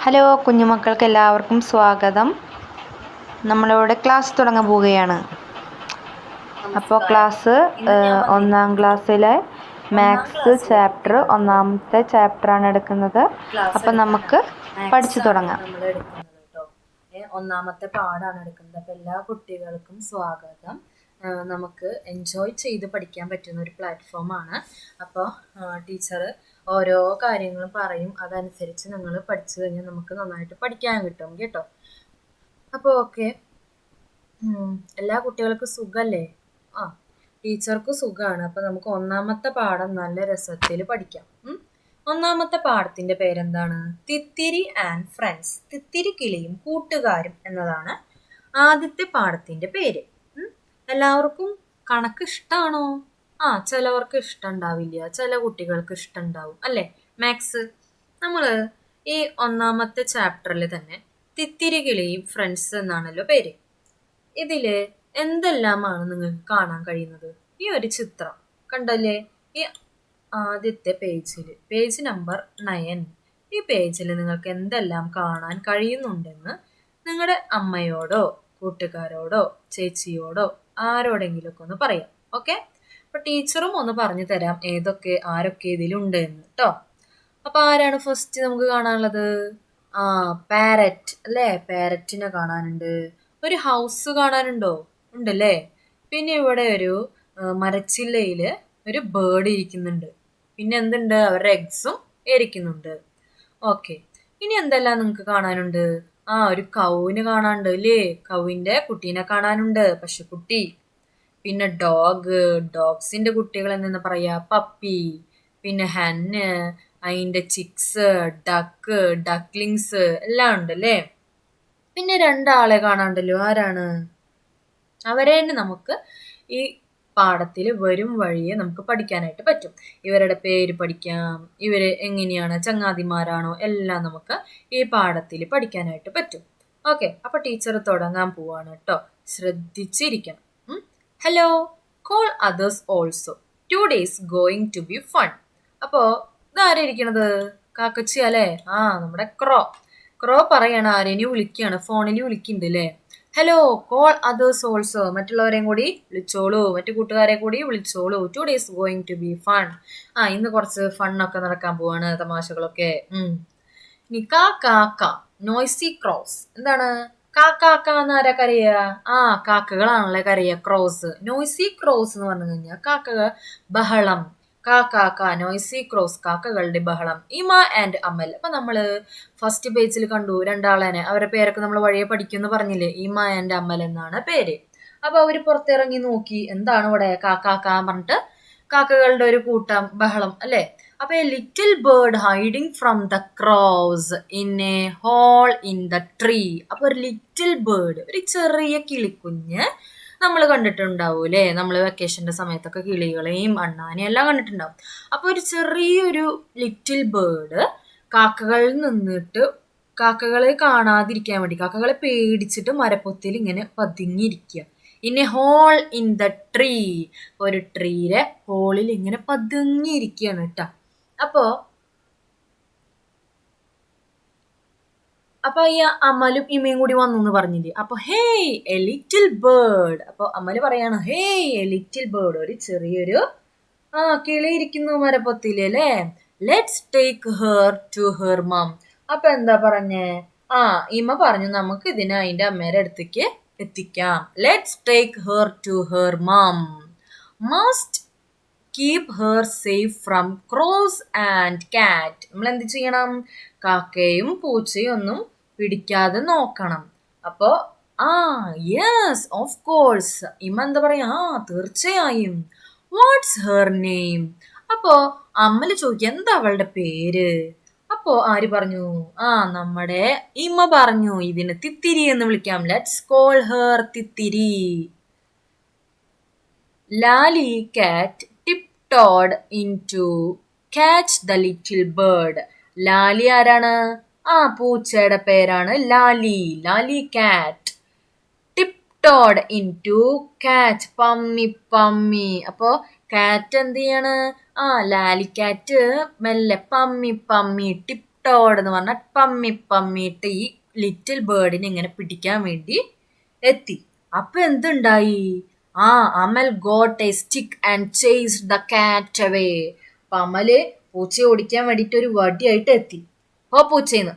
Hello കുഞ്ഞുമക്കൾക്ക് എല്ലാവർക്കും സ്വാഗതം. നമ്മളിവിടെ ക്ലാസ് തുടങ്ങാൻ പോവുകയാണ്. അപ്പോൾ ക്ലാസ് ഒന്നാം ക്ലാസ്സിലെ മാത്സ് ചാപ്റ്റർ ഒന്നാമത്തെ ചാപ്റ്ററാണ് എടുക്കുന്നത്. അപ്പം നമുക്ക് പഠിച്ചു തുടങ്ങാം. ഒന്നാമത്തെ പാഠാണ് എടുക്കുന്നത്. അപ്പം എല്ലാ കുട്ടികൾക്കും സ്വാഗതം. നമുക്ക് എൻജോയ് ചെയ്ത് പഠിക്കാൻ പറ്റുന്ന ഒരു പ്ലാറ്റ്ഫോമാണ്. അപ്പോൾ ടീച്ചർ ഓരോ കാര്യങ്ങളും പറയും, അതനുസരിച്ച് നിങ്ങൾ പഠിച്ചു കഴിഞ്ഞാൽ നമുക്ക് നന്നായിട്ട് പഠിക്കാൻ കിട്ടും കേട്ടോ. അപ്പോൾ ഓക്കെ, എല്ലാ കുട്ടികൾക്കും സുഖല്ലേ? ടീച്ചർക്ക് സുഖമാണ്. അപ്പം നമുക്ക് ഒന്നാമത്തെ പാഠം നല്ല രസത്തിൽ പഠിക്കാം. ഒന്നാമത്തെ പാഠത്തിന്റെ പേരെന്താണ്? തിത്തിരി ആൻഡ് ഫ്രണ്ട്സ്. തിത്തിരി കിളിയും കൂട്ടുകാരും എന്നതാണ് ആദ്യത്തെ പാഠത്തിന്റെ പേര്. എല്ലാവർക്കും കണക്ക് ഇഷ്ടമാണോ? ചിലവർക്ക് ഇഷ്ടമുണ്ടാവില്ല, ചില കുട്ടികൾക്ക് ഇഷ്ടമുണ്ടാവും അല്ലേ? മാത്സ് നമ്മൾ ഈ ഒന്നാമത്തെ ചാപ്റ്ററിൽ തന്നെ തിത്തിരി കിളിയും ഫ്രണ്ട്സ് എന്നാണല്ലോ പേര്. ഇതില് എന്തെല്ലാമാണ് നിങ്ങൾക്ക് കാണാൻ കഴിയുന്നത്? ഈ ഒരു ചിത്രം കണ്ടല്ലേ? ഈ ആദ്യത്തെ പേജ് നമ്പർ 9, ഈ പേജിൽ നിങ്ങൾക്ക് എന്തെല്ലാം കാണാൻ കഴിയുന്നുണ്ടെന്ന് നിങ്ങളുടെ അമ്മയോടോ കൂട്ടുകാരോടോ ചേച്ചിയോടോ ആരോടെങ്കിലും ഒക്കെ ഒന്ന് പറയാം. ഓക്കെ, അപ്പൊ ടീച്ചറും ഒന്ന് പറഞ്ഞു തരാം ആരൊക്കെ ഇതിലുണ്ട് എന്ന് കേട്ടോ. അപ്പൊ ആരാണ് ഫസ്റ്റ് നമുക്ക് കാണാനുള്ളത്? പാരറ്റ് അല്ലേ? പാരറ്റിനെ കാണാനുണ്ട്. ഒരു ഹൗസ് കാണാനുണ്ടോ? ഉണ്ടല്ലേ. പിന്നെ ഇവിടെ ഒരു മരച്ചില്ലയില് ഒരു ബേർഡ് ഇരിക്കുന്നുണ്ട്. പിന്നെ എന്തുണ്ട്? അവരുടെ എഗ്സും ഇരിക്കുന്നുണ്ട്. ഓക്കെ, ഇനി എന്തെല്ലാം നിങ്ങൾക്ക് കാണാനുണ്ട്? ഒരു കൗവിന് കാണാനുണ്ട് അല്ലേ? കൗവിന്റെ കുട്ടീനെ കാണാനുണ്ട്, പശുക്കുട്ടി. പിന്നെ ഡോഗ്സിന്റെ കുട്ടികൾ എന്താ പറയാ? പപ്പി. പിന്നെ ഹെന്ന്, അതിന്റെ ചിക്സ്, ഡക്ക്, ഡക്ലിങ്സ് എല്ലാം ഉണ്ട് അല്ലേ? പിന്നെ രണ്ടാളെ കാണാണ്ടല്ലോ. ആരാണ്? അവരെ തന്നെ നമുക്ക് ഈ പാഠത്തിൽ വരും വഴിയെ നമുക്ക് പഠിക്കാനായിട്ട് പറ്റും. ഇവരുടെ പേര് പഠിക്കാം, ഇവര് എങ്ങനെയാണ്, ചങ്ങാതിമാരാണോ, എല്ലാം നമുക്ക് ഈ പാഠത്തിൽ പഠിക്കാനായിട്ട് പറ്റും. ഓക്കെ, അപ്പൊ ടീച്ചർ തുടങ്ങാൻ പോവാണ് കേട്ടോ. ശ്രദ്ധിച്ചിരിക്കണം. Hello, call others also, today is going to be fun. അപ്പോ ഇതാരിക്കണത്? കാക്കച്ചി അല്ലേ? നമ്മുടെ ക്രോ പറയാണ്, ആരെയും വിളിക്കുകയാണ്, ഫോണിൽ വിളിക്കുന്നുണ്ട് അല്ലേ? ഹലോ, കോൾ അതേഴ്സ് ഓൾസോ, മറ്റുള്ളവരെയും കൂടി വിളിച്ചോളൂ, മറ്റു കൂട്ടുകാരെ കൂടി വിളിച്ചോളൂ. Today is going to be fun. ഇന്ന് കുറച്ച് ഫണ്ണൊക്കെ നടക്കാൻ പോവാണ്, തമാശകളൊക്കെ. ഇനി കാക്ക, നോയ്സി ക്രോസ്. എന്താണ് കാക്ക എന്ന് ആരാ കരയുക? കാക്കകളാണല്ലേ കരയുക, ക്രോസ്. നോയ്സി ക്രോസ് എന്ന് പറഞ്ഞു കഴിഞ്ഞാൽ കാക്കകൾ ബഹളം. കാക്ക, നോയ്സി ക്രോസ്, കാക്കകളുടെ ബഹളം. ഇമ ആൻഡ് അമൽ. അപ്പൊ നമ്മള് ഫസ്റ്റ് പേജിൽ കണ്ടു രണ്ടാളനെ, അവരുടെ പേരൊക്കെ നമ്മൾ വഴിയെ പഠിക്കുമെന്ന് പറഞ്ഞില്ലേ? ഇമ ആൻഡ് അമൽ എന്നാണ് പേര്. അപ്പൊ അവര് പുറത്തിറങ്ങി നോക്കി, എന്താണ് ഇവിടെ കാക്ക പറഞ്ഞിട്ട് കാക്കകളുടെ ഒരു കൂട്ടം ബഹളം അല്ലേ? അപ്പൊ a little bird hiding from the crows in a hole in the tree. അപ്പൊ ഒരു ലിറ്റിൽ ബേർഡ്, ഒരു ചെറിയ കിളിക്കുഞ്ഞ് നമ്മൾ കണ്ടിട്ടുണ്ടാവൂലേ? നമ്മൾ വെക്കേഷന്റെ സമയത്തൊക്കെ കിളികളെയും അണ്ണാനെയും എല്ലാം കണ്ടിട്ടുണ്ടാവും. അപ്പൊ ഒരു ചെറിയൊരു ലിറ്റിൽ ബേർഡ് കാക്കകളിൽ നിന്നിട്ട് കാക്കകളെ കാണാതിരിക്കാൻ വേണ്ടി, കാക്കകളെ പേടിച്ചിട്ട് മരപ്പൊത്തിൽ ഇങ്ങനെ പതുങ്ങിയിരിക്കുക. In a hole in the tree, ഒരു ട്രീയുടെ ഹോളിൽ ഇങ്ങനെ പതുങ്ങിയിരിക്കുകയാണ് കേട്ടോ. അപ്പൊ ഈ അമലും ഇമയും കൂടി വന്നു എന്ന് പറഞ്ഞില്ലേ? അപ്പൊ ഹേയ് എ ലിറ്റിൽ ബേർഡ്. അപ്പൊ അമല് പറയാണ്, ഹേയ് എ ലിറ്റിൽ ബേർഡ്, ഒരു ചെറിയൊരു കിളി ഇരിക്കുന്നു മരപ്പൊത്തില് അല്ലേ? Let's take her to her mum. അപ്പൊ എന്താ പറഞ്ഞേ? ഇമ പറഞ്ഞു, നമുക്ക് ഇതിനെ അതിന്റെ അമ്മയുടെ അടുത്തേക്ക് എത്തിക്കാം. Let's take her to her mum. Must keep her safe from crows and cat. നമ്മൾ എന്ത് ചെയ്യണം? കാക്കയും പൂച്ചയും ഒന്നും പിടിക്കാതെ നോക്കണം. അപ്പോ യെസ് ഓഫ് കോഴ്സ്. ഇമ എന്താ പറയാ? തീർച്ചയായും. What's her name? അപ്പോ അമ്മല് ചോദിക്കുക, എന്താ അവളുടെ പേര്? അപ്പോ ആര് പറഞ്ഞു? നമ്മുടെ ഇമ പറഞ്ഞു, ഇതിന് തിത്തിരി എന്ന് വിളിക്കാം. Let's call her Thithiri. Lali cat tiptoed in to catch the little bird. Lali ആരാണ്? പൂച്ചയുടെ പേരാണ് Lali. Lali cat. tiptoed in to catch, പമ്മി. അപ്പോ കാറ്റ് എന്ത് ചെയ്യാണ്? ലാലി കാറ്റ് മെല്ലെ പമ്മി. ടോഡ് എന്ന് പറഞ്ഞാൽ പമ്മിയിട്ട് ഈ ലിറ്റിൽ ബേർഡിനെ ഇങ്ങനെ പിടിക്കാൻ വേണ്ടി എത്തി. അപ്പൊ എന്തുണ്ടായി? Amal got a stick and chased the cat away. അപ്പൊ അമല് പൂച്ചയെ ഓടിക്കാൻ വേണ്ടിട്ട് ഒരു വടിയായിട്ട് എത്തി. അപ്പൊ പൂച്ചയെന്ന്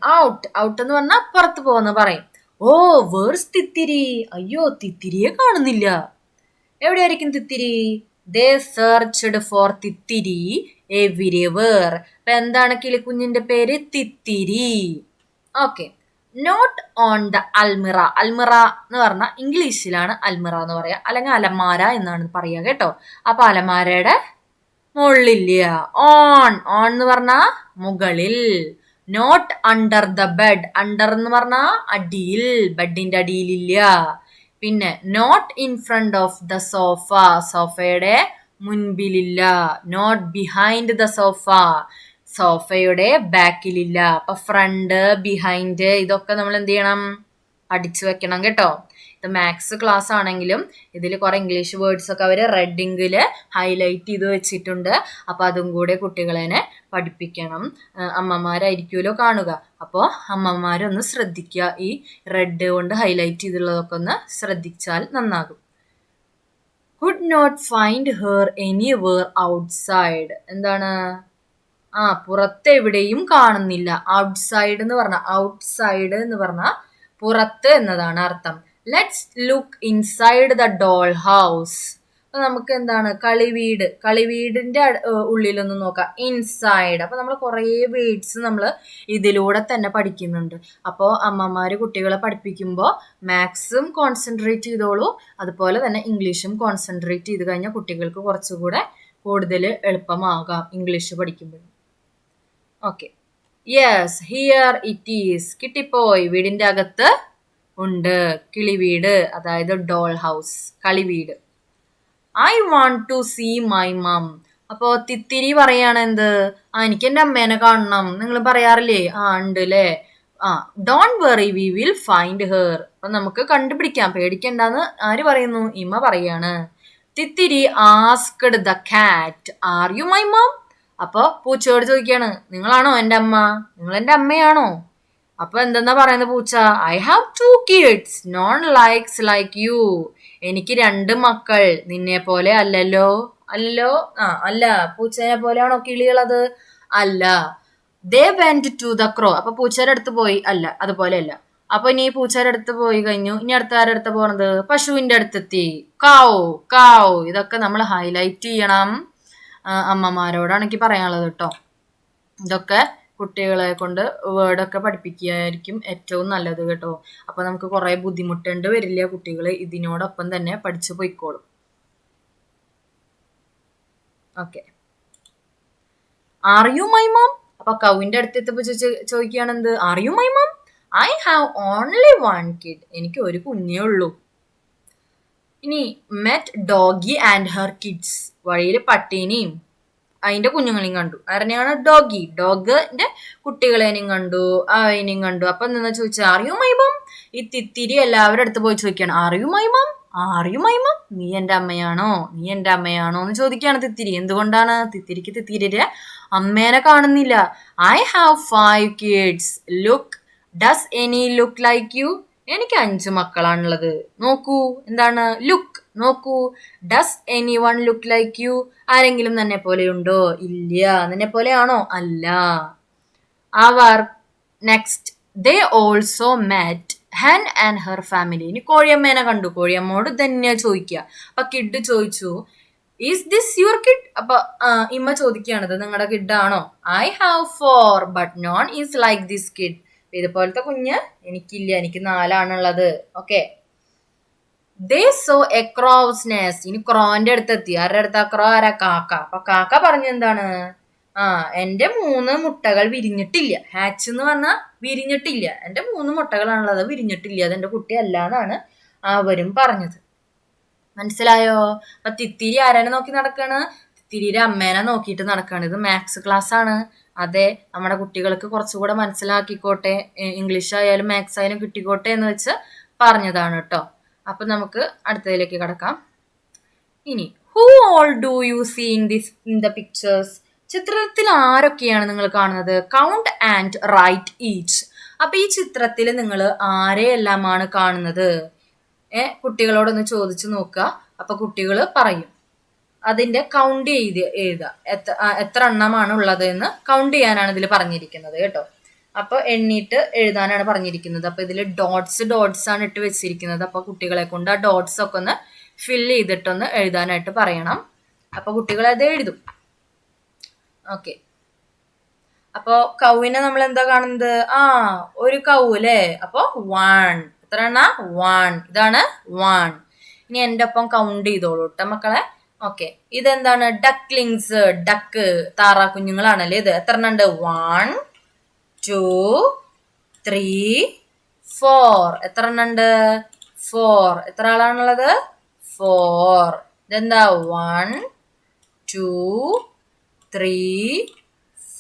ഔട്ട് എന്ന് പറഞ്ഞാൽ പുറത്ത് പോവെന്ന് പറയും. വേഴ്സ് തിത്തിരി? അയ്യോ, തിത്തിരിയെ കാണുന്നില്ല. എവിടെയായിരിക്കും Thithiri? They searched for Thithiri everywhere. അപ്പൊ എന്താണ് കിളിക്കുഞ്ഞിന്റെ പേര്? Thithiri. Okay. Not on the almirah. അൽമിറ എന്ന് പറഞ്ഞാൽ ഇംഗ്ലീഷിലാണ് അൽമിറ എന്ന് പറയാ, അല്ലെങ്കിൽ അലമാര എന്നാണ് പറയാ കേട്ടോ. അപ്പൊ അലമാരയുടെ മുകളിലില്ല. ഓൺ എന്ന് പറഞ്ഞാ മുകളിൽ. Not under the bed. Under എന്ന് പറഞ്ഞാ അടിയിൽ, ബെഡിന്റെ അടിയിലില്ല. പിന്നെ not in front of the sofa. സോഫയുടെ മുൻപിലില്ല. Not behind the sofa. സോഫയുടെ ബാക്കിലില്ല. അപ്പൊ ഫ്രണ്ട്, ബിഹൈൻഡ് ഇതൊക്കെ നമ്മൾ എന്ത് ചെയ്യണം? പഠിച്ചു വെക്കണം കേട്ടോ. ഇത് മാത്സ് ക്ലാസ് ആണെങ്കിലും ഇതിൽ കുറെ ഇംഗ്ലീഷ് വേർഡ്സ് ഒക്കെ അവർ റെഡ് ഇങ്കില് ഹൈലൈറ്റ് ചെയ്ത് വെച്ചിട്ടുണ്ട്. അപ്പൊ അതും കൂടെ കുട്ടികളെ പഠിപ്പിക്കണം. അമ്മമാരായിരിക്കുമല്ലോ കാണുക. അപ്പോൾ അമ്മമാരൊന്ന് ശ്രദ്ധിക്കുക. ഈ റെഡ് കൊണ്ട് ഹൈലൈറ്റ് ചെയ്തുള്ളതൊക്കെ ഒന്ന് ശ്രദ്ധിച്ചാൽ നന്നാകും. Could not find her anywhere outside. എന്താണ്? പുറത്തെവിടെയും കാണുന്നില്ല. ഔട്ട്സൈഡ് എന്ന് പറഞ്ഞ പുറത്ത് എന്നതാണ് അർത്ഥം. Let's look inside the doll house. അപ്പൊ നമുക്ക് എന്താണ്? കളിവീടിന്റെ ഉള്ളിലൊന്ന് നോക്കാം. ഇൻസൈഡ്. അപ്പൊ നമ്മൾ കുറേ വേർഡ്സ് നമ്മൾ ഇതിലൂടെ തന്നെ പഠിക്കുന്നുണ്ട്. അപ്പോൾ അമ്മമാര് കുട്ടികളെ പഠിപ്പിക്കുമ്പോൾ മാത്സും കോൺസെൻട്രേറ്റ് ചെയ്തോളൂ, അതുപോലെ തന്നെ ഇംഗ്ലീഷും കോൺസെൻട്രേറ്റ് ചെയ്ത് കഴിഞ്ഞാൽ കുട്ടികൾക്ക് കുറച്ചുകൂടെ കൂടുതൽ എളുപ്പമാകാം ഇംഗ്ലീഷ് പഠിക്കുമ്പോൾ. Okay. Yes, here it is. കിട്ടിപ്പോയി. വീടിന്റെ അകത്ത് ഉണ്ട്. കിളിവീട്, അതായത് ഡോൾ ഹൗസ്, കളിവീട്. I want to see my mum. അപ്പോ തിത്തിരി പറയാണ് എന്ത്? എനിക്ക് എന്റെ അമ്മേനെ കാണണം. നിങ്ങൾ പറയാറില്ലേ? ഉണ്ട് അല്ലേ? Don't worry, we will find her. അപ്പൊ നമുക്ക് കണ്ടുപിടിക്കാം, പേടിക്കണ്ടെന്ന് ആര് പറയുന്നു? ഇമ്മ പറയാണ്. Thithiri asked the cat, are you my mum? അപ്പൊ പൂച്ചയോട് ചോദിക്കാണ്, നിങ്ങളാണോ എന്റെ അമ്മ? നിങ്ങൾ എന്റെ അമ്മയാണോ? അപ്പൊ എന്തെന്നാ പറയുന്നത് പൂച്ച? I have 2 kids, non likes like you. എനിക്ക് 2 മക്കൾ, നിന്നെ പോലെ അല്ലല്ലോ. അല്ല. പൂച്ചനെ പോലെയാണോ കിളികളത്? അല്ല. They went to the crow. അപ്പൊ പൂച്ചയുടെ അടുത്ത് പോയി. അല്ല, അതുപോലെയല്ല. അപ്പൊ ഇനി പൂച്ചയുടെ അടുത്ത് പോയി കഴിഞ്ഞു. ഇനി അടുത്ത ആരുടെ അടുത്ത് പോണത്? പശുവിന്റെ അടുത്തെത്തി. കാവ്. ഇതൊക്കെ നമ്മൾ ഹൈലൈറ്റ് ചെയ്യണം. അമ്മമാരോടാണ് എനിക്ക് പറയാനുള്ളത് കേട്ടോ. ഇതൊക്കെ കുട്ടികളെ കൊണ്ട് വേർഡൊക്കെ പഠിപ്പിക്കുകയായിരിക്കും ഏറ്റവും നല്ലത് കേട്ടോ. അപ്പൊ നമുക്ക് കുറെ ബുദ്ധിമുട്ടേണ്ടി വരില്ല. കുട്ടികൾ ഇതിനോടൊപ്പം തന്നെ പഠിച്ചു പോയിക്കോളും. Okay. Are you my mum? അപ്പൊ കൗവിന്റെ അടുത്ത് എത്തിയപ്പോ ചോദിക്കുകയാണ് എന്ത്? Are you my mum? I have only 1 kid. എനിക്ക് ഒരു കുഞ്ഞേ ഉള്ളൂ. ഇനി met doggy and her kids. വഴിയിൽ പട്ടീനെയും അതിന്റെ കുഞ്ഞുങ്ങളെയും കണ്ടു. ആരെയാണ്? ഡോഗിന്റെ കുട്ടികളെയും കണ്ടു, അതിനെയും കണ്ടു. അപ്പൊ എന്താ ചോദിച്ചാൽ ആർ യു മൈ മം? ഈ തിത്തിരി എല്ലാവരുടെ അടുത്ത് പോയി ചോദിക്കുകയാണ്, ആർ യു മൈ മം? നീ എന്റെ അമ്മയാണോ എന്ന് ചോദിക്കുകയാണ് തിത്തിരി. എന്തുകൊണ്ടാണ്? തിത്തിരിക്ക് തിത്തിരിയുടെ അമ്മേനെ കാണുന്നില്ല. I have 5 kids. Look, does any look like you? എനിക്ക് 5 മക്കളാണുള്ളത്. നോക്കൂ. എന്താണ്? ലുക്ക്, നോക്കൂ. Does anyone look like you? ആരെങ്കിലും തന്നെ പോലെയുണ്ടോ? ഇല്ല. നിന്നെ പോലെയാണോ? അല്ല. അവർ next they also met hen and her family. ഇനി കോഴിയമ്മേനെ കണ്ടു. കോഴിയമ്മോട് തന്നെ ചോദിക്കുക. അപ്പൊ കിഡ് ചോദിച്ചു, ഈസ് ദിസ് യുവർ കിഡ്? അപ്പൊ ഇമ്മ ചോദിക്കുകയാണത് നിങ്ങളുടെ കിഡാണോ? I have 4 but none is like this kid. ഇതുപോലത്തെ കുഞ്ഞ് എനിക്കില്ല, എനിക്ക് 4 ആണുള്ളത്. Okay. They saw a crow's nest. ഇനി ക്രോന്റെ അടുത്തെത്തി. ആരുടെ അടുത്താ? ക്രോ ആരാ? കാക്ക. അപ്പൊ കാക്ക പറഞ്ഞു എന്താണ്? എന്റെ 3 മുട്ടകൾ വിരിഞ്ഞിട്ടില്ല. ഹാച്ച് എന്ന് പറഞ്ഞാൽ വിരിഞ്ഞിട്ടില്ല. എന്റെ 3 മുട്ടകളാണുള്ളത്, വിരിഞ്ഞിട്ടില്ല. അതെന്റെ കുട്ടി അല്ല എന്നാണ് അവരും പറഞ്ഞത്. മനസ്സിലായോ? അപ്പൊ തിത്തിരി ആരാനെ നോക്കി നടക്കാണ്? തിത്തിരിയുടെ അമ്മേനെ നോക്കിയിട്ട് നടക്കാണ്. ഇത് മാത്സ് ക്ലാസ് ആണ്. അതെ, നമ്മുടെ കുട്ടികൾക്ക് കുറച്ചുകൂടെ മനസ്സിലാക്കിക്കോട്ടെ, ഇംഗ്ലീഷ് ആയാലും മാത്സ് ആയാലും കിട്ടിക്കോട്ടെ എന്ന് വെച്ച് പറഞ്ഞതാണ് കേട്ടോ. അപ്പൊ നമുക്ക് അടുത്തതിലേക്ക് കടക്കാം. ഇനി who all do you see in the pictures? ചിത്രത്തിൽ ആരൊക്കെയാണ് നിങ്ങൾ കാണുന്നത്? Count and write each. അപ്പൊ ഈ ചിത്രത്തിൽ നിങ്ങൾ ആരെയെല്ലാമാണ് കാണുന്നത്? കുട്ടികളോടൊന്ന് ചോദിച്ചു നോക്കുക. അപ്പൊ കുട്ടികൾ പറയും. അതിന്റെ കൗണ്ട് എഴുതുക. എത്ര എണ്ണമാണ് ഉള്ളത് എന്ന് കൗണ്ട് ചെയ്യാനാണ് ഇതിൽ പറഞ്ഞിരിക്കുന്നത് കേട്ടോ. അപ്പൊ എണ്ണീട്ട് എഴുതാനാണ് പറഞ്ഞിരിക്കുന്നത്. അപ്പൊ ഇതിൽ ഡോട്ട്സ് ആണ് ഇട്ട് വെച്ചിരിക്കുന്നത്. അപ്പൊ കുട്ടികളെ കൊണ്ട് ആ ഡോട്ട്സ് ഒക്കെ ഒന്ന് ഫില്ല് ചെയ്തിട്ടൊന്ന് എഴുതാനായിട്ട് പറയണം. അപ്പൊ കുട്ടികൾ അത് എഴുതും. ഓക്കെ. അപ്പോ കൗവിനെ നമ്മൾ എന്താ കാണുന്നത്? ഒരു കൗ അല്ലേ? അപ്പൊ 1. എത്ര എണ്ണ? 1. ഇതാണ് 1. ഇനി എന്റെ ഒപ്പം കൗണ്ട് ചെയ്തോളൂ കേട്ടോ മക്കളെ. ഓക്കെ. ഇതെന്താണ്? ഡക്ലിങ്സ്, ഡക്ക്, താറാ കുഞ്ഞുങ്ങളാണല്ലേ ഇത്. എത്ര എണ്ണം ഉണ്ട്? 1 2 3 4. എത്ര എണ്ണം ഉണ്ട്? 4. എത്ര ആളാണുള്ളത്? 4. ഇതെന്താ? 1 2 3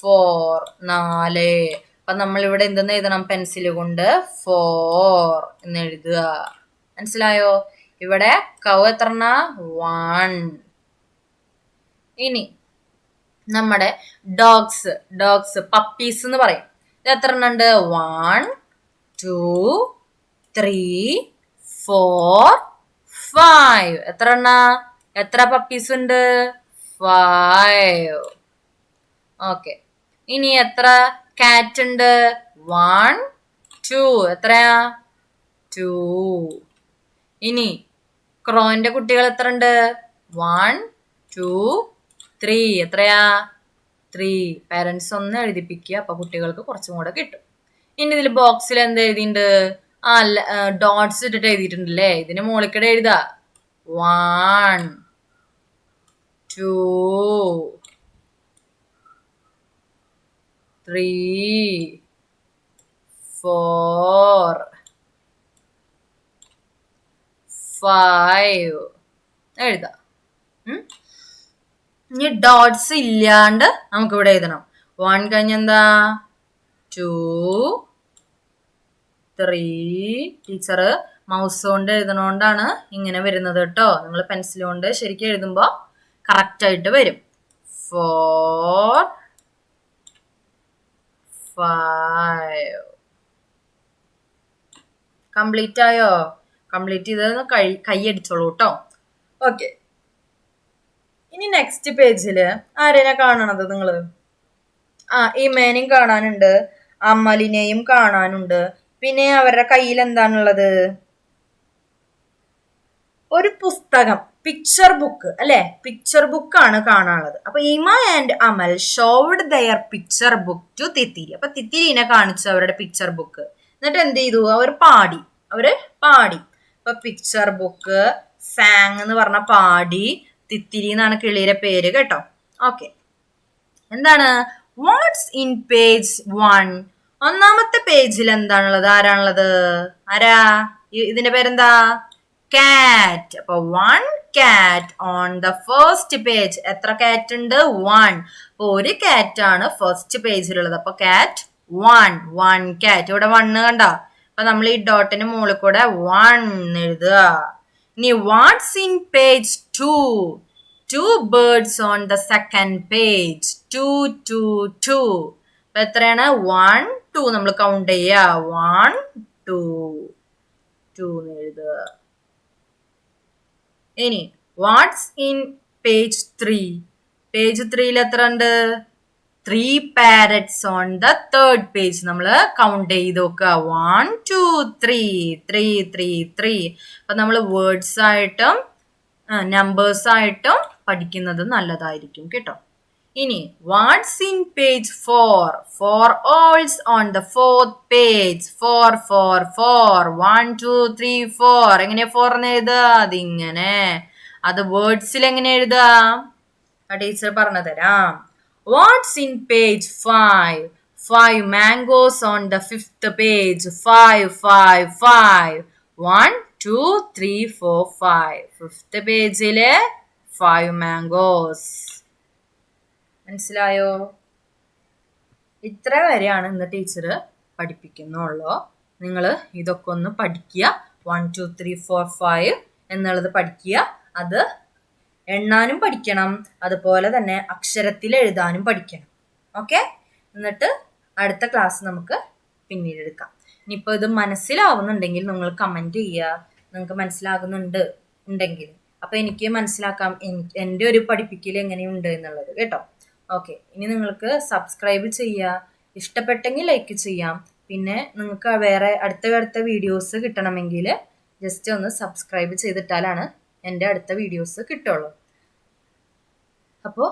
4. 4. അപ്പൊ നമ്മൾ ഇവിടെ എന്തെന്ന് എഴുതണം? പെൻസിൽ കൊണ്ട് 4 എന്ന് എഴുതുക. മനസ്സിലായോ? ഇവിടെ കൗ എത്ര? 1. ഇനി നമ്മുടെ ഡോഗ്സ് പപ്പീസ് എന്ന് പറയും. ഇത് എത്ര എണ്ണം ഉണ്ട്? 1 2 3 4 5. എത്ര എണ്ണ? എത്ര പപ്പീസ് ഉണ്ട്? 5. ഓക്കെ. ഇനി എത്ര കാറ്റ് ഉണ്ട്? 1 2. എത്രയാ? 2. ഇനി ക്രോന്റെ കുട്ടികൾ എത്ര ഉണ്ട്? 1 2 3. എത്രയാ? 3. പാരന്റ്സ് ഒന്ന് എഴുതിപ്പിക്കുക. അപ്പൊ കുട്ടികൾക്ക് കുറച്ചും കൂടെ കിട്ടും. ഇനി ഇതിൽ ബോക്സിൽ എന്ത് എഴുതിയിട്ടുണ്ട്? ഡോട്ട്സ് ഇട്ടിട്ട് എഴുതിയിട്ടുണ്ടല്ലേ. ഇതിന് മുകളിൽ എഴുതാ 1 2 3 4 5 എഴുതാം. ഇനി ഡോട്ട്സ് ഇല്ലാണ്ട് നമുക്ക് ഇവിടെ എഴുതണം. 1 കഴിഞ്ഞെന്താ? 2 3. ടീച്ചർ മൗസ് കൊണ്ട് എഴുതണോണ്ടാണ് ഇങ്ങനെ വരുന്നത് കേട്ടോ. നിങ്ങൾ പെൻസിൽ കൊണ്ട് ശരിക്കും എഴുതുമ്പോ കറക്റ്റ് ആയിട്ട് വരും. 4 5. കംപ്ലീറ്റ് ആയോ? കംപ്ലീറ്റ് ചെയ്തത് കൈയടിച്ചോളൂ കേട്ടോ. ഓക്കെ. ഇനി നെക്സ്റ്റ് പേജില് ആരെയാ കാണണത് നിങ്ങള്? ഇമേനെയും കാണാനുണ്ട്, അമലിനെയും കാണാനുണ്ട്. പിന്നെ അവരുടെ കയ്യിൽ എന്താണുള്ളത്? ഒരു പുസ്തകം, പിക്ചർ ബുക്ക് അല്ലെ? പിക്ചർ ബുക്കാണ് കാണാനുള്ളത്. അപ്പൊ Imma and Amal showed their picture book to Thithiri. അപ്പൊ തിത്തിരിനെ കാണിച്ചു അവരുടെ പിക്ചർ ബുക്ക്. എന്നിട്ട് എന്ത് ചെയ്തു? അവര് പാടി. അപ്പൊ പിക്ചർ ബുക്ക്, സാങ് എന്ന് പറഞ്ഞ പാടി, തിത്തിരി എന്നാണ് കിളിയുടെ പേര് കേട്ടോ. ഓക്കെ. എന്താണ്? What's in page 1? ഒന്നാമത്തെ പേജിൽ എന്താണുള്ളത്? ആരാണുള്ളത്? ഇതിന്റെ പേരെന്താ? കാറ്റ്. അപ്പൊ 1 cat on the first page. എത്ര കാറ്റ് ഉണ്ട്? 1. അപ്പൊ ഒരു കാറ്റ് ആണ് ഫസ്റ്റ് പേജിലുള്ളത്. അപ്പൊ കാറ്റ് 1 cat. ഇവിടെ 1 കണ്ടോ? അപ്പൊ നമ്മൾ ഈ ഡോട്ടിന് മുകളിൽ കൂടെ 1 എഴുതുക. ഇനി what's in page 2? 2 birds on the second page. 2 2 2. അപ്പൊ എത്രയാണ്? 1 2 നമ്മൾ കൗണ്ട് ചെയ്യാ. 1 2 2 എഴുതുക. ഇനി വാട്ട്സ് ഇൻ പേജ് 3? പേജ് 3 എത്ര ഉണ്ട്? 3 parrots on the third page. നമ്മൾ കൗണ്ട് ചെയ്ത് നോക്കുക. 1 2 3 3 3 3. അപ്പൊ നമ്മൾ വേർഡ്സ് ആയിട്ടും നമ്പേഴ്സ് ആയിട്ടും പഠിക്കുന്നത് നല്ലതായിരിക്കും കേട്ടോ. ഇനി what's in page 4? 4 owls on the fourth page. 4 4 4. 1 2 3 4. എങ്ങനെയാ 4 എന്ന് എഴുതുക? അതിങ്ങനെ. അത് വേർഡ്സിൽ എങ്ങനെ എഴുതാം? ടീച്ചർ പറഞ്ഞു തരാം. What's in page 5? 5 mangoes on the 5th page. 5 5 5. 1 2 3 4 5. 5th പേജില് 5 mangoes. മനസ്സിലായോ? ഇത്ര വരെയാണ് ഇന്ന് ടീച്ചർ പഠിപ്പിക്കുന്നുള്ളൂ. നിങ്ങൾ ഇതൊക്കെ ഒന്ന് പഠിക്കുക. 1 2 3 4 5 എന്നുള്ളത് പഠിക്കുക. അത് എണ്ണാനും പഠിക്കണം, അതുപോലെ തന്നെ അക്ഷരത്തിൽ എഴുതാനും പഠിക്കണം. ഓക്കെ, എന്നിട്ട് അടുത്ത ക്ലാസ് നമുക്ക് പിന്നീട് എടുക്കാം. ഇനിയിപ്പോൾ ഇത് മനസ്സിലാവുന്നുണ്ടെങ്കിൽ നിങ്ങൾ കമൻറ്റ് ചെയ്യുക, നിങ്ങൾക്ക് മനസ്സിലാകുന്നുണ്ട് ഉണ്ടെങ്കിൽ. അപ്പോൾ എനിക്ക് മനസ്സിലാക്കാം എൻ്റെ ഒരു പഠിപ്പിക്കൽ എങ്ങനെയുണ്ട് എന്നുള്ളത് കേട്ടോ. ഓക്കെ, ഇനി നിങ്ങൾക്ക് സബ്സ്ക്രൈബ് ചെയ്യുക, ഇഷ്ടപ്പെട്ടെങ്കിൽ ലൈക്ക് ചെയ്യാം. പിന്നെ നിങ്ങൾക്ക് വേറെ അടുത്ത വീഡിയോസ് കിട്ടണമെങ്കിൽ ജസ്റ്റ് ഒന്ന് സബ്സ്ക്രൈബ് ചെയ്തിട്ടാലാണ് എൻ്റെ അടുത്ത വീഡിയോസ് കിട്ടുള്ളൂ. അപ്പോൾ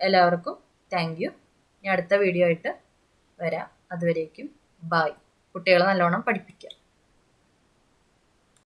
എല്ലാവർക്കും താങ്ക് യു. ഇനി അടുത്ത വീഡിയോ ആയിട്ട് വരാം. അതുവരേക്കും ബായ്. കുട്ടികളെ നല്ലോണം പഠിപ്പിക്കുക.